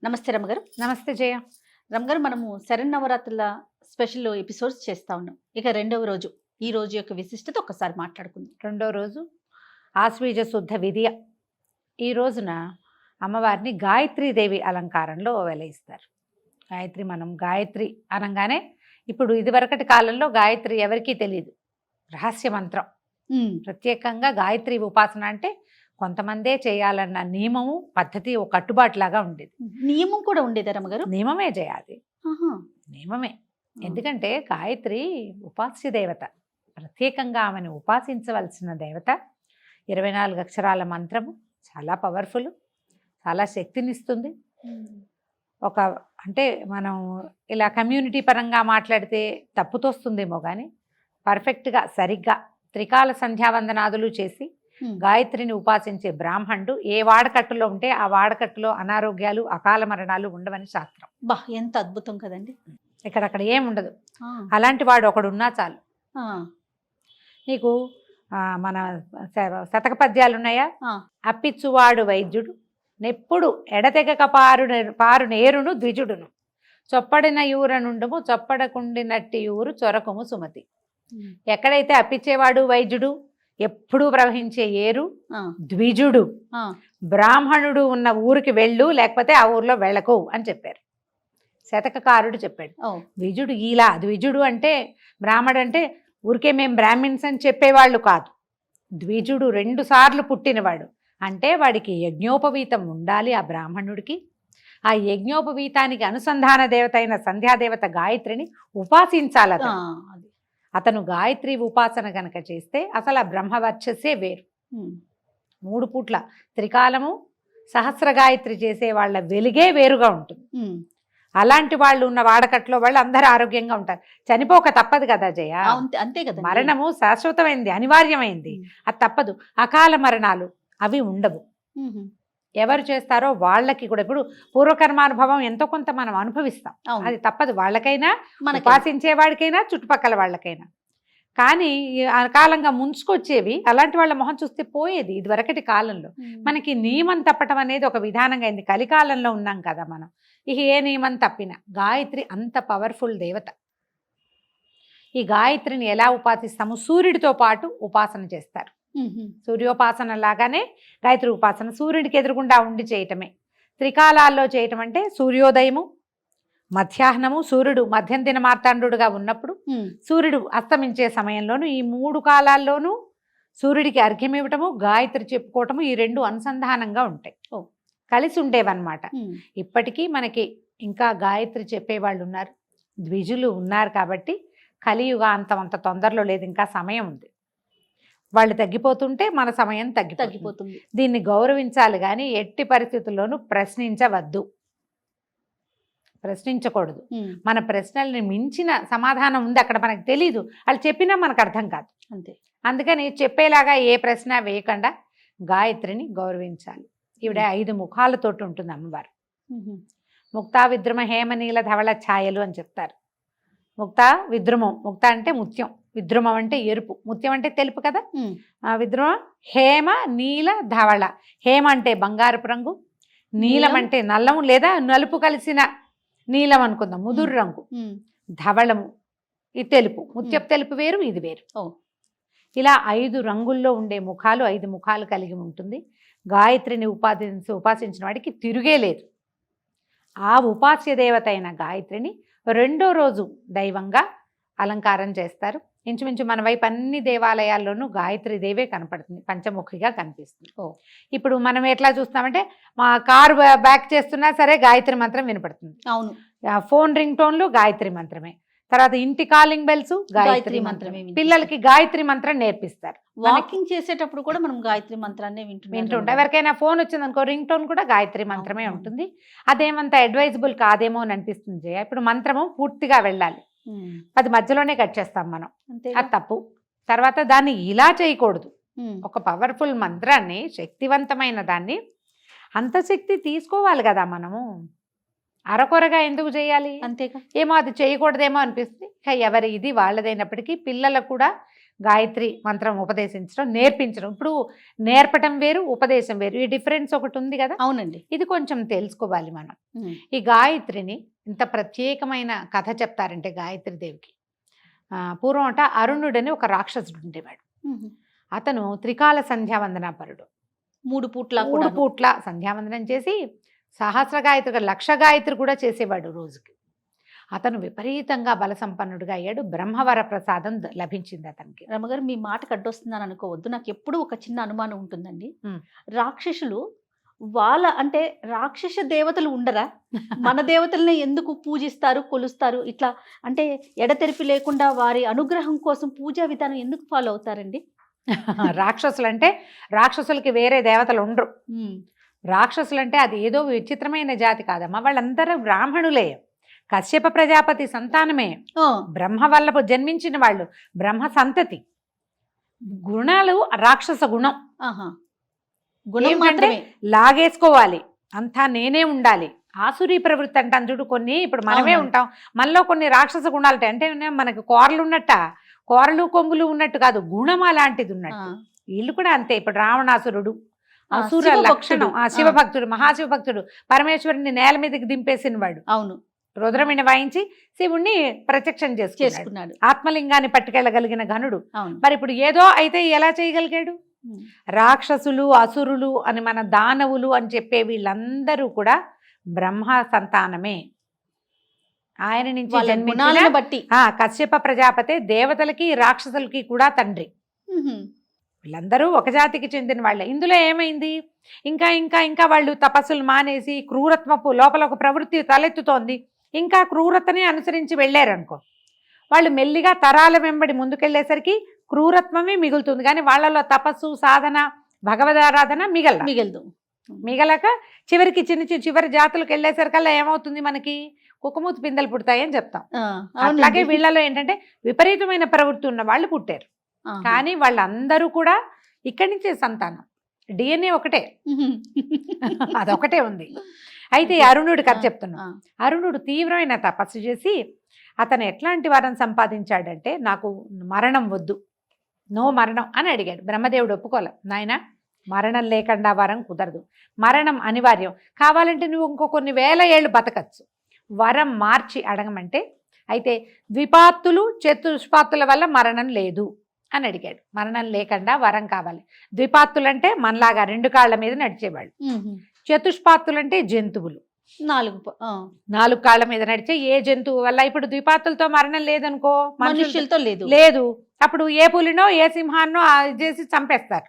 నమస్తే రమ్మగారు. నమస్తే జయ. రమ్మగారు, మనము శరన్నవరాత్రుల స్పెషల్ ఎపిసోడ్స్ చేస్తా ఉన్నాం. ఇక రెండవ రోజు, ఈ రోజు యొక్క విశిష్టత ఒక్కసారి మాట్లాడుకుందాం. రెండో రోజు ఆశ్వీజ శుద్ధ విధియ. ఈ రోజున అమ్మవారిని గాయత్రీదేవి అలంకారంలో వెలయిస్తారు. మనం గాయత్రి అనగానే ఇప్పుడు ఇదివరకటి కాలంలో గాయత్రి ఎవరికీ తెలియదు, రహస్య మంత్రం. ప్రత్యేకంగా గాయత్రి ఉపాసన అంటే కొంతమందే చేయాలన్న నియమము పద్ధతి ఒక కట్టుబాటులాగా ఉండేది. నియమం కూడా ఉండేదా రమ్మగారు? నియమమే చేయాలి, నియమమే. ఎందుకంటే గాయత్రి ఉపాస్య దేవత, ప్రత్యేకంగా ఆమెను ఉపాసించవలసిన దేవత. 24 అక్షరాల మంత్రము చాలా పవర్ఫుల్, చాలా శక్తినిస్తుంది. అంటే మనం ఇలా కమ్యూనిటీ పరంగా మాట్లాడితే తప్పుతోస్తుందేమో కానీ పర్ఫెక్ట్గా సరిగ్గా త్రికాల సంధ్యావందనాదులు చేసి గాయత్రిని ఉపాసించే బ్రాహ్మణుడు ఏ వాడకట్టులో ఉంటే ఆ వాడకట్టులో అనారోగ్యాలు అకాల మరణాలు ఉండవని శాస్త్రం. ఎంత అద్భుతం కదండి. ఇక్కడక్కడ ఏముండదు. అలాంటి వాడు ఒకడు ఉన్నా చాలు. నీకు మన శతక పద్యాలు ఉన్నాయా? అప్పిచ్చువాడు వైద్యుడు, నెప్పుడు ఎడతెగక పారు నేరును ద్విజుడును, చొప్పడిన యూర నుండుము చొప్పడకుండినట్టి యూరు చొరకము సుమతి. ఎక్కడైతే అప్పిచ్చేవాడు వైద్యుడు, ఎప్పుడూ ప్రవహించే ఏరు ద్విజుడు, బ్రాహ్మణుడు ఉన్న ఊరికి వెళ్ళు, లేకపోతే ఆ ఊర్లో వెళ్ళకు అని చెప్పారు. శతకకారుడు చెప్పాడు. ద్విజుడు ఇలా, ద్విజుడు అంటే బ్రాహ్మడు అంటే ఊరికే మేము బ్రాహ్మిన్స్ అని చెప్పేవాళ్ళు కాదు. ద్విజుడు 2 సార్లు పుట్టినవాడు అంటే వాడికి యజ్ఞోపవీతం ఉండాలి. ఆ బ్రాహ్మణుడికి ఆ యజ్ఞోపవీతానికి అనుసంధాన దేవత అయిన సంధ్యాదేవత గాయత్రిని ఉపాసించాలి. అతను గాయత్రి ఉపాసన గనక చేస్తే అసలు ఆ బ్రహ్మవర్చస్సే వేరు. 3 పూట్ల త్రికాలము సహస్ర గాయత్రి చేసే వాళ్ళ వెలుగే వేరుగా ఉంటుంది. అలాంటి వాళ్ళు ఉన్న వాడకట్లో వాళ్ళు అందరూ ఆరోగ్యంగా ఉంటారు. చనిపోక తప్పదు కదా జయ, అంతే కదా. మరణము శాశ్వతమైంది, అనివార్యమైంది, అది తప్పదు. అకాల మరణాలు అవి ఉండవు. ఎవరు చేస్తారో వాళ్ళకి కూడా ఇప్పుడు పూర్వకర్మానుభవం ఎంతో కొంత మనం అనుభవిస్తాం, అది తప్పదు. వాళ్ళకైనా ఉపాసించే వాడికైనా చుట్టుపక్కల వాళ్ళకైనా. కానీ అకాలంగా ముంచుకొచ్చేవి అలాంటి వాళ్ళ మొహం చూస్తే పోయేది ఇదివరకటి కాలంలో. మనకి నియమం తప్పటం అనేది ఒక విధానంగా అయింది. కలికాలంలో ఉన్నాం కదా మనం. ఇక ఏ నియమం తప్పినా గాయత్రి అంత పవర్ఫుల్ దేవత. ఈ గాయత్రిని ఎలా ఉపాసిస్తాము? సూర్యుడితో పాటు ఉపాసన చేస్తారు. సూర్యోపాసన లాగానే గాయత్రి ఉపాసన సూర్యుడికి ఎదురుగుండా ఉండి చేయటమే. త్రికాలాల్లో చేయటం అంటే సూర్యోదయము, మధ్యాహ్నము, సూర్యుడు మధ్యం దిన మార్తాండుగా ఉన్నప్పుడు, సూర్యుడు అస్తమించే సమయంలోను, ఈ 3 కాలాల్లోనూ సూర్యుడికి అర్ఘ్యం ఇవ్వటము, గాయత్రి చెప్పుకోవటము, ఈ 2 అనుసంధానంగా ఉంటాయి, కలిసి ఉండేవన్నమాట. ఇప్పటికీ మనకి ఇంకా గాయత్రి చెప్పేవాళ్ళు ఉన్నారు, ద్విజులు ఉన్నారు. కాబట్టి కలియుగాంతం అంత తొందరలో లేదు, ఇంకా సమయం ఉంది. వాళ్ళు తగ్గిపోతుంటే మన సమయం తగ్గిపోతుంది. దీన్ని గౌరవించాలి కానీ ఎట్టి పరిస్థితుల్లోనూ ప్రశ్నించవద్దు, ప్రశ్నించకూడదు. మన ప్రశ్నల్ని మించిన సమాధానం ఉంది అక్కడ, మనకు తెలీదు, వాళ్ళు చెప్పినా మనకు అర్థం కాదు. అంతే. అందుకని చెప్పేలాగా ఏ ప్రశ్న వేయకుండా గాయత్రిని గౌరవించాలి. ఈవిడ 5 ముఖాలతోటి ఉంటుంది అమ్మవారు. ముక్తా విద్రుమ హేమనీల ధవళ ఛాయలు అని చెప్తారు. ముక్త విద్రుమం, ముక్త అంటే ముత్యం, విద్రుమం అంటే ఎరుపు, ముత్యం అంటే తెలుపు కదా. విద్రుమం హేమ నీల ధవళ. హేమ అంటే బంగారపు రంగు, నీలం అంటే నల్లము లేదా నలుపు కలిసిన నీలం అనుకుందాం, ముదురు రంగు. ధవళము ఈ తెలుపు, ముత్యపు తెలుపు వేరు, ఇది వేరు. ఇలా 5 రంగుల్లో ఉండే ముఖాలు, 5 ముఖాలు కలిగి ఉంటుంది. గాయత్రిని ఉపాసించిన వాడికి తిరుగే లేదు. ఆ ఉపాస్య దేవత అయిన గాయత్రిని రెండో రోజు దైవంగా అలంకారం చేస్తారు. ఇంచుమించు మన వైపు అన్ని దేవాలయాల్లోనూ గాయత్రి దేవే కనపడుతుంది, పంచముఖిగా కనిపిస్తుంది. ఇప్పుడు మనం ఎట్లా చూస్తామంటే మా కారు బ్యాక్ చేస్తున్నా సరే గాయత్రి మంత్రం వినపడుతుంది. అవును. ఫోన్ రింగ్ టోన్లు గాయత్రి మంత్రమే. తర్వాత ఇంటి కాలింగ్ బెల్స్ గాయత్రి మంత్రమే. పిల్లలకి గాయత్రి మంత్రం నేర్పిస్తారు. వాకింగ్ చేసేటప్పుడు కూడా మనం గాయత్రి మంత్రాన్ని వింటుంటాం. ఎవరికైనా ఫోన్ వచ్చిందనుకో రింగ్ టోన్ కూడా గాయత్రి మంత్రమే ఉంటుంది. అదేమంత అడ్వైజబుల్ కాదేమో అని అనిపిస్తుంది. ఇప్పుడు మంత్రము పూర్తిగా వెళ్ళాలి, అది మధ్యలోనే కట్ చేస్తాం మనం, అది తప్పు. తర్వాత దాన్ని ఇలా చేయకూడదు. ఒక పవర్ఫుల్ మంత్రాన్ని, శక్తివంతమైన దాన్ని, అంత శక్తి తీసుకోవాలి కదా మనము. అరకొరగా ఎందుకు చేయాలి? అంతేగా. ఏమో అది చేయకూడదేమో అనిపిస్తుంది. ఎవరి ఇది వాళ్ళదైనప్పటికీ పిల్లలకు కూడా గాయత్రి మంత్రం ఉపదేశించడం, నేర్పించడం. ఇప్పుడు నేర్పటం వేరు, ఉపదేశం వేరు. ఈ డిఫరెన్స్ ఒకటి ఉంది కదా. అవునండి. ఇది కొంచెం తెలుసుకోవాలి మనం. ఈ గాయత్రిని ఇంత ప్రత్యేకమైన కథ చెప్తారంటే గాయత్రి దేవికి, పూర్వం అంట అరుణుడని ఒక రాక్షసుడు ఉండేవాడు. అతను త్రికాల సంధ్యావందనాపరుడు. 3 పూట్ల 3 పూట్ల సంధ్యావందనం చేసి సహస్ర గాయత్రి, 1,00,000 గాయత్రి కూడా చేసేవాడు రోజుకి. అతను విపరీతంగా బల సంపన్నుడిగా అయ్యాడు. బ్రహ్మవర ప్రసాదం లభించింది అతనికి. రమగారు, మీ మాటకు అడ్డొస్తుందని అనుకోవద్దు. నాకు ఎప్పుడూ ఒక చిన్న అనుమానం ఉంటుందండి. రాక్షసులు అంటే రాక్షస దేవతలు ఉండరా? మన దేవతల్ని ఎందుకు పూజిస్తారు, కొలుస్తారు? ఇట్లా అంటే ఎడతెరిపి లేకుండా వారి అనుగ్రహం కోసం పూజా విధానం ఎందుకు ఫాలో అవుతారండి? రాక్షసులు అంటే రాక్షసులకి వేరే దేవతలు ఉండరు. రాక్షసులు అంటే అది ఏదో విచిత్రమైన జాతి కాదమ్మా. వాళ్ళందరూ బ్రాహ్మణులే, కశ్యప ప్రజాపతి సంతానమే, బ్రహ్మ వల్ల జన్మించిన వాళ్ళు, బ్రహ్మ సంతతి. గుణాలు రాక్షస గుణం. గుణం లాగేసుకోవాలి, అంతా నేనే ఉండాలి, ఆసురీ ప్రవృత్తి అంటాం చూడు. కొన్ని ఇప్పుడు మనమే ఉంటాం, మనలో కొన్ని రాక్షస గుణాలు ఉంటాయి. అంటే మనకి కూరలు ఉన్నట్ట, కూరలు కొంగులు ఉన్నట్టు కాదు, గుణం అలాంటిది ఉన్నట్టు. వీళ్ళు కూడా అంతే. ఇప్పుడు రావణాసురుడు అసుర లక్షణం, శివభక్తుడు, మహాశివభక్తుడు, పరమేశ్వరుని నేల మీదకి దింపేసిన వాడు. అవును, రుద్రమిని వాయించి శివుణ్ణి ప్రత్యక్షం చేసుకున్నాడు. ఆత్మలింగాన్ని పట్టుకెళ్ళగలిగిన ఘనుడు. మరి ఇప్పుడు ఏదో అయితే ఎలా చేయగలిగాడు? రాక్షసులు, అసురులు అని, మన దానవులు అని చెప్పే వీళ్ళందరూ కూడా బ్రహ్మ సంతానమే. ఆయన నుంచి జన్మించిన బట్టి కశ్యప ప్రజాపతి దేవతలకి రాక్షసులకి కూడా తండ్రి. వీళ్ళందరూ ఒక జాతికి చెందిన వాళ్ళే. ఇందులో ఏమైంది? ఇంకా ఇంకా ఇంకా వాళ్ళు తపస్సులు మానేసి క్రూరత్వపు లోపల ఒక ప్రవృత్తి తలెత్తుతోంది. ఇంకా క్రూరతని అనుసరించి వెళ్ళారనుకో, వాళ్ళు మెల్లిగా తరాల వెంబడి ముందుకెళ్లేసరికి క్రూరత్వమే మిగులుతుంది. కానీ వాళ్ళలో తపస్సు, సాధన, భగవదారాధన మిగలదు. మిగలక చివరికి చివరి జాతులకు వెళ్ళేసరికల్లా ఏమవుతుంది? మనకి కుక్కమూతి పిందెలు పుడతాయని చెప్తాం. అట్లాగే వీళ్ళలో ఏంటంటే విపరీతమైన ప్రవృత్తి ఉన్న వాళ్ళు పుట్టారు. కానీ వాళ్ళందరూ కూడా ఇక్కడి నుంచే సంతానం. DNA ఒకటే, అదొకటే ఉంది. అయితే అరుణుడి కథ చెప్తున్నా. అరుణుడు తీవ్రమైన తపస్సు చేసి అతను ఎట్లాంటి వరం సంపాదించాడంటే, నాకు మరణం వద్దు, నో మరణం అని అడిగాడు. బ్రహ్మదేవుడు ఒప్పుకోలే. నాయన, మరణం లేకుండా వరం కుదరదు, మరణం అనివార్యం, కావాలంటే నువ్వు ఇంకో కొన్ని వేల ఏళ్ళు బతకచ్చు, వరం మార్చి అడగమంటే, అయితే ద్విపాత్తులు చతుష్పాత్తుల వల్ల మరణం లేదు అని అడిగాడు. మరణం లేకుండా వరం కావాలి. ద్విపాత్తులంటే మనలాగా 2 కాళ్ళ మీద నడిచేవాళ్ళు, చతుష్పాత్తులంటే జంతువులు, 4 కాళ్ళ మీద నడిచే ఏ జంతువు వల్ల. ఇప్పుడు ద్విపాత్తులతో మరణం లేదనుకో, మనుషులతో లేదు. అప్పుడు ఏ పులినో ఏ సింహాన్నో చేసి చంపేస్తారు.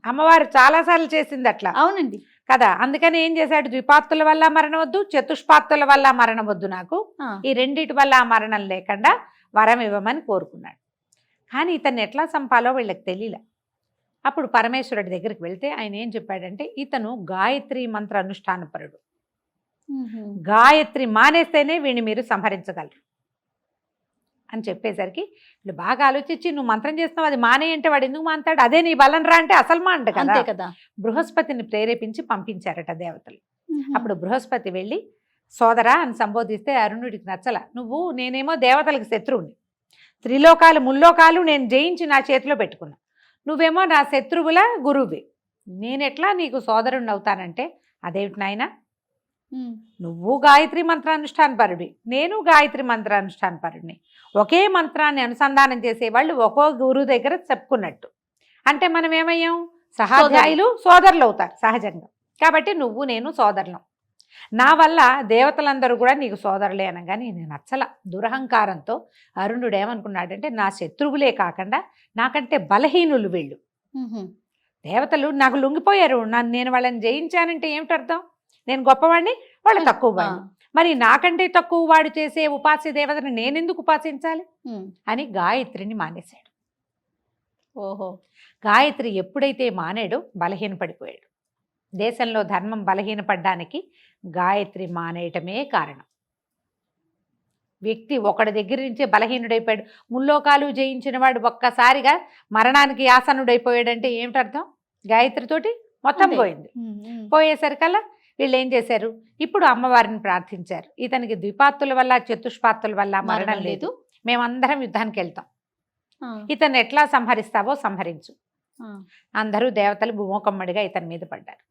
అమ్మవారు చాలాసార్లు చేసింది అట్లా. అవునండి కదా. అందుకని ఏం చేశాడు? ద్విపాత్తుల వల్ల మరణం వద్దు, చతుష్పాత్తుల వల్ల మరణం వద్దు, నాకు ఈ రెండిటి వల్ల మరణం లేకుండా వరం ఇవ్వమని కోరుకున్నాడు. కానీ ఇతన్ని ఎట్లా చంపాలో వీళ్ళకి తెలియలే. అప్పుడు పరమేశ్వరుడి దగ్గరికి వెళ్తే ఆయన ఏం చెప్పాడంటే, ఇతను గాయత్రి మంత్ర అనుష్ఠానపరుడు, గాయత్రి మానేస్తేనే వీడిని మీరు సంహరించగలరు అని చెప్పేసరికి వీళ్ళు బాగా ఆలోచించి, నువ్వు మంత్రం చేస్తున్నావు, అది మానే అంటే వాడు ఎందుకు మానతాడు, అదే నీ బలం రా అంటే అసలు మాంట కదా. బృహస్పతిని ప్రేరేపించి పంపించారట దేవతలు. అప్పుడు బృహస్పతి వెళ్ళి సోదరా అని సంబోధిస్తే అరుణుడికి నచ్చల. నేనేమో దేవతలకు శత్రువుని, త్రిలోకాలు ముల్లోకాలు నేను జయించి నా చేతిలో పెట్టుకున్నా, నువ్వేమో నా శత్రువుల గురువువి, నేనెట్లా నీకు సోదరుణ్ణి అవుతానంటే, అదేమిటి నాయన, నువ్వు గాయత్రి మంత్రానుష్ఠానపరుడి, నేను గాయత్రి మంత్రానుష్ఠానపరుడిని, ఒకే మంత్రాన్ని అనుసంధానం చేసేవాళ్ళు ఒక్కో గురువు దగ్గర చెప్పుకున్నట్టు. అంటే మనం ఏమయ్యాం? సహాధ్యాయులు, సోదరులు అవుతారు సహజంగా. కాబట్టి నువ్వు నేను సోదరులం, నా వల్ల దేవతలందరూ కూడా నీకు సోదరులే అనగానే నేను నచ్చల. దురహంకారంతో అరుణుడు ఏమనుకున్నాడంటే, నా శత్రువులే కాకుండా నాకంటే బలహీనులు వీళ్ళు, దేవతలు నాకు లొంగిపోయారు, నేను వాళ్ళని జయించానంటే ఏమిటి అర్థం? నేను గొప్పవాడిని, వాళ్ళు తక్కువ వాడిని, మరి నాకంటే తక్కువ వాడు చేసే ఉపాస్య దేవతను నేనెందుకు ఉపాసించాలి అని గాయత్రిని మానేశాడు. ఓహో. గాయత్రి ఎప్పుడైతే మానేడో బలహీనపడిపోయాడు. దేశంలో ధర్మం బలహీనపడ్డానికి గాయత్రి మానేయటమే కారణం. వ్యక్తి ఒకడి దగ్గర నుంచే బలహీనుడైపోయాడు. ముల్లోకాలు జయించిన వాడు ఒక్కసారిగా మరణానికి ఆసనుడైపోయాడంటే ఏమిటి అర్థం? గాయత్రితోటి మొత్తం పోయింది. పోయేసరికల్లా వీళ్ళు ఏం చేశారు? ఇప్పుడు అమ్మవారిని ప్రార్థించారు. ఇతనికి ద్విపాత్తుల వల్ల చతుష్పాత్తుల వల్ల మరణం లేదు, మేమందరం యుద్ధానికి వెళ్తాం ఇతన్ని ఎట్లా సంహరిస్తావో సంహరించు. అందరూ దేవతలు భూమోకమ్మడిగా ఇతని మీద పడ్డారు.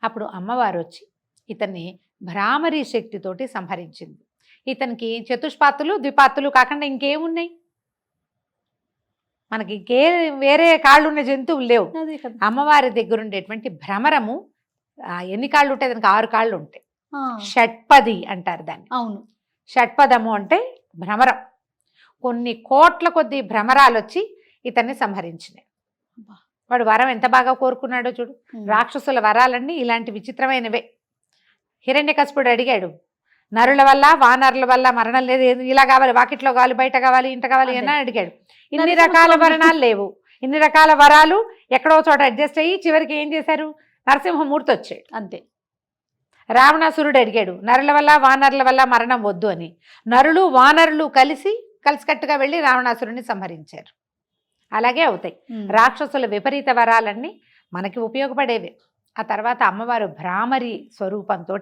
అప్పుడు అమ్మవారు వచ్చి ఇతన్ని భ్రామరీ శక్తితోటి సంహరించింది. ఇతనికి చతుష్పాతులు ద్విపాతులు కాకుండా ఇంకేమున్నాయి, మనకి వేరే కాళ్ళున్న జంతువులు లేవు. అమ్మవారి దగ్గర ఉండేటువంటి భ్రమరము ఎన్ని కాళ్ళు ఉంటాయి, దానికి 6 కాళ్ళు ఉంటాయి. షట్పది అంటారు దాన్ని. అవును, షట్పదము అంటే భ్రమరం. కొన్ని కోట్ల కొద్ది భ్రమరాలు వచ్చి ఇతన్ని సంహరించినాయి. వాడు వరం ఎంత బాగా కోరుకున్నాడో చూడు. రాక్షసుల వరాలన్నీ ఇలాంటి విచిత్రమైనవే. హిరణ్యకశిపుడు అడిగాడు, నరుల వల్ల వానరుల వల్ల మరణం లేదు, ఇలా కావాలి, వాకిట్లో కావాలి, బయట కావాలి, ఇంట కావాలి అని అడిగాడు. ఇన్ని రకాల వరణాలు లేవు, ఇన్ని రకాల వరాలు ఎక్కడో చోట అడ్జస్ట్ అయ్యి చివరికి ఏం చేశారు, నరసింహమూర్తి వచ్చాడు. అంతే. రావణాసురుడు అడిగాడు, నరుల వల్ల వానరుల వల్ల మరణం వద్దు అని. నరులు వానరులు కలిసికట్టుగా వెళ్ళి రావణాసురుడిని సంహరించారు. అలాగే అవుతాయి రాక్షసుల విపరీత వరాలన్నీ మనకి ఉపయోగపడేవి. ఆ తర్వాత అమ్మవారు భ్రామరి స్వరూపంతో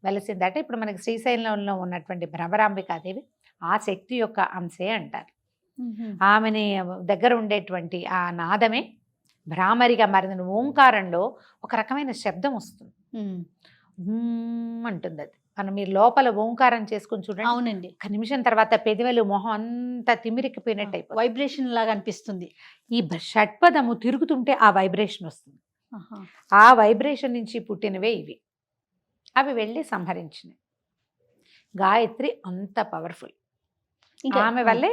వెలసిందట. ఇప్పుడు మనకి శ్రీశైలంలో ఉన్నటువంటి భ్రమరాంబికాదేవి ఆ శక్తి యొక్క అంశే అంటారు. ఆమెని దగ్గర ఉండేటువంటి ఆ నాదమే భ్రామరిగా మారిన ఓంకారంలో ఒక రకమైన శబ్దం వస్తుంది, అంటుంది. అది మనం మీరు లోపల ఓంకారం చేసుకుని చూడండి. అవునండి. ఒక నిమిషం తర్వాత పెదవులు మొహం అంతా తిమిరికిపోయినట్టు అయిపోయి వైబ్రేషన్ లాగా అనిపిస్తుంది. ఈ షట్పదము తిరుగుతుంటే ఆ వైబ్రేషన్ వస్తుంది. ఆ వైబ్రేషన్ నుంచి పుట్టినవే ఇవి. అవి వెళ్ళి సంహరించినవి. గాయత్రి అంత పవర్ఫుల్. ఆమె వల్లే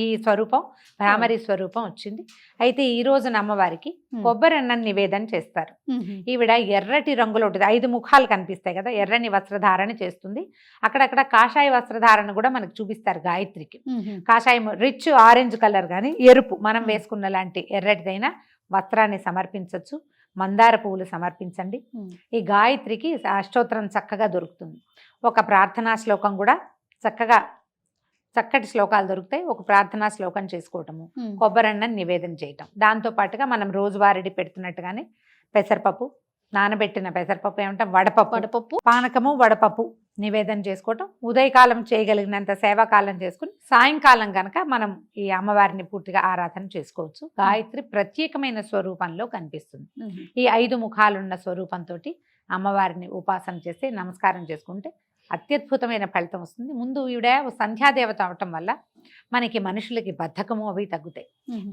ఈ స్వరూపం భ్రామరి స్వరూపం వచ్చింది. అయితే ఈ రోజున అమ్మవారికి కొబ్బరి అన్నం నివేదన చేస్తారు. ఈవిడ ఎర్రటి రంగులో ఉంటుంది, 5 ముఖాలు కనిపిస్తాయి కదా, ఎర్రని వస్త్రధారణ చేస్తుంది. అక్కడక్కడ కాషాయ వస్త్రధారణ కూడా మనకు చూపిస్తారు గాయత్రికి. కాషాయం రిచ్ ఆరెంజ్ కలర్ కానీ ఎరుపు మనం వేసుకున్న లాంటి ఎర్రటిదైనా వస్త్రాన్ని సమర్పించవచ్చు. మందార పువ్వులు సమర్పించండి. ఈ గాయత్రికి అష్టోత్తరం చక్కగా దొరుకుతుంది. ఒక ప్రార్థనా శ్లోకం కూడా చక్కటి శ్లోకాలు దొరుకుతాయి. ఒక ప్రార్థనా శ్లోకం చేసుకోవటము, కొబ్బరన్నం నివేదన చేయటం. దాంతో పాటుగా మనం రోజువారీ పెడుతున్నట్టుగానే పెసరపప్పు, నానబెట్టిన పెసరపప్పు ఏమంటాం, వడపప్పు, పానకము, వడపప్పు నివేదన చేసుకోవటం. ఉదయకాలం చేయగలిగినంత సేవాకాలం చేసుకుని సాయంకాలం కనుక మనం ఈ అమ్మవారిని పూర్తిగా ఆరాధన చేసుకోవచ్చు. గాయత్రి ప్రత్యేకమైన స్వరూపంలో కనిపిస్తుంది. ఈ 5 ముఖాలున్న స్వరూపంతో అమ్మవారిని ఉపాసన చేసి నమస్కారం చేసుకుంటే అత్యద్భుతమైన ఫలితం వస్తుంది. ముందు ఈవిడ సంధ్యాదేవత అవటం వల్ల మనకి మనుషులకి బద్ధకము అవి తగ్గుతాయి,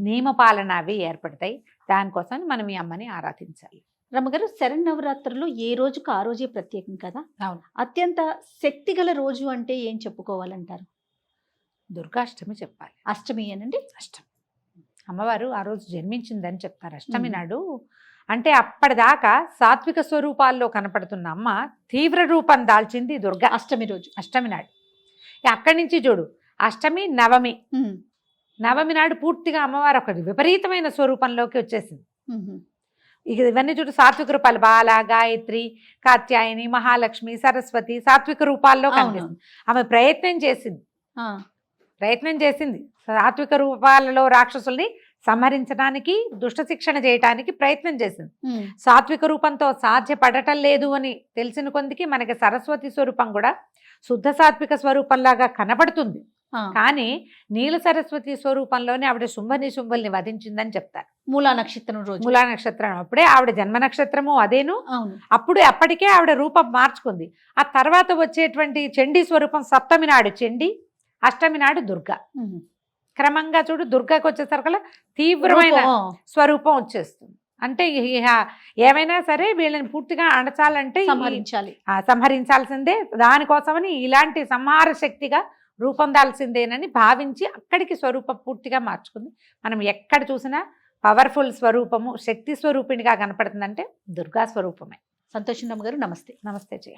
నియమపాలన అవి ఏర్పడతాయి. దానికోసం మనం ఈ అమ్మని ఆరాధించాలి. రమ్మగారు, శరన్నవరాత్రులు ఏ రోజుకు ఆ రోజే ప్రత్యేకం కదా. అవును. అత్యంత శక్తిగల రోజు అంటే ఏం చెప్పుకోవాలంటారు? దుర్గాష్టమి చెప్పాలి. అష్టమి అనండి. అష్టమి అమ్మవారు ఆ రోజు జన్మించిందని చెప్తారు. అష్టమి నాడు అంటే అప్పటిదాకా సాత్విక స్వరూపాల్లో కనపడుతున్న అమ్మ తీవ్ర రూపం దాల్చింది దుర్గా అష్టమి రోజు, అష్టమి నాడు. అక్కడి నుంచి చూడు, అష్టమి నవమి నాడు పూర్తిగా అమ్మవారు ఒక విపరీతమైన స్వరూపంలోకి వచ్చేసింది. ఇక ఇవన్నీ చూడు, సాత్విక రూపాలు బాల, గాయత్రి, కాత్యాయని, మహాలక్ష్మి, సరస్వతి సాత్విక రూపాల్లో కనిపిస్తుంది. ఆమె ప్రయత్నం చేసింది సాత్విక రూపాలలో రాక్షసుల్ని సంహరించడానికి, దుష్ట శిక్షణ చేయటానికి ప్రయత్నం చేసింది. సాత్విక రూపంతో సాధ్యపడటం లేదు అని తెలిసిన కొందికి మనకి సరస్వతి స్వరూపం కూడా శుద్ధ సాత్విక స్వరూపంలాగా కనబడుతుంది. కానీ నీల సరస్వతి స్వరూపంలోనే ఆవిడ శుంభుల్ని వధించిందని చెప్తారు. మూలా నక్షత్రం అప్పుడే ఆవిడ జన్మ నక్షత్రము అదేను. అప్పటికే ఆవిడ రూపం మార్చుకుంది. ఆ తర్వాత వచ్చేటువంటి చండీ స్వరూపం సప్తమి నాడు చండీ, అష్టమి నాడు దుర్గా. క్రమంగా చూడు, దుర్గాకి వచ్చేసరికల్లా తీవ్రమైన స్వరూపం వచ్చేస్తుంది. అంటే ఏమైనా సరే వీళ్ళని పూర్తిగా అణచాలంటే సంహరించాల్సిందే. దానికోసమని ఇలాంటి సంహార శక్తిగా రూపొందాల్సిందేనని భావించి అక్కడికి స్వరూపం పూర్తిగా మార్చుకుంది. మనం ఎక్కడ చూసినా పవర్ఫుల్ స్వరూపము, శక్తి స్వరూపిణిగా కనపడుతుందంటే దుర్గా స్వరూపమే. సంతోషం గారు, నమస్తే. నమస్తే జయ.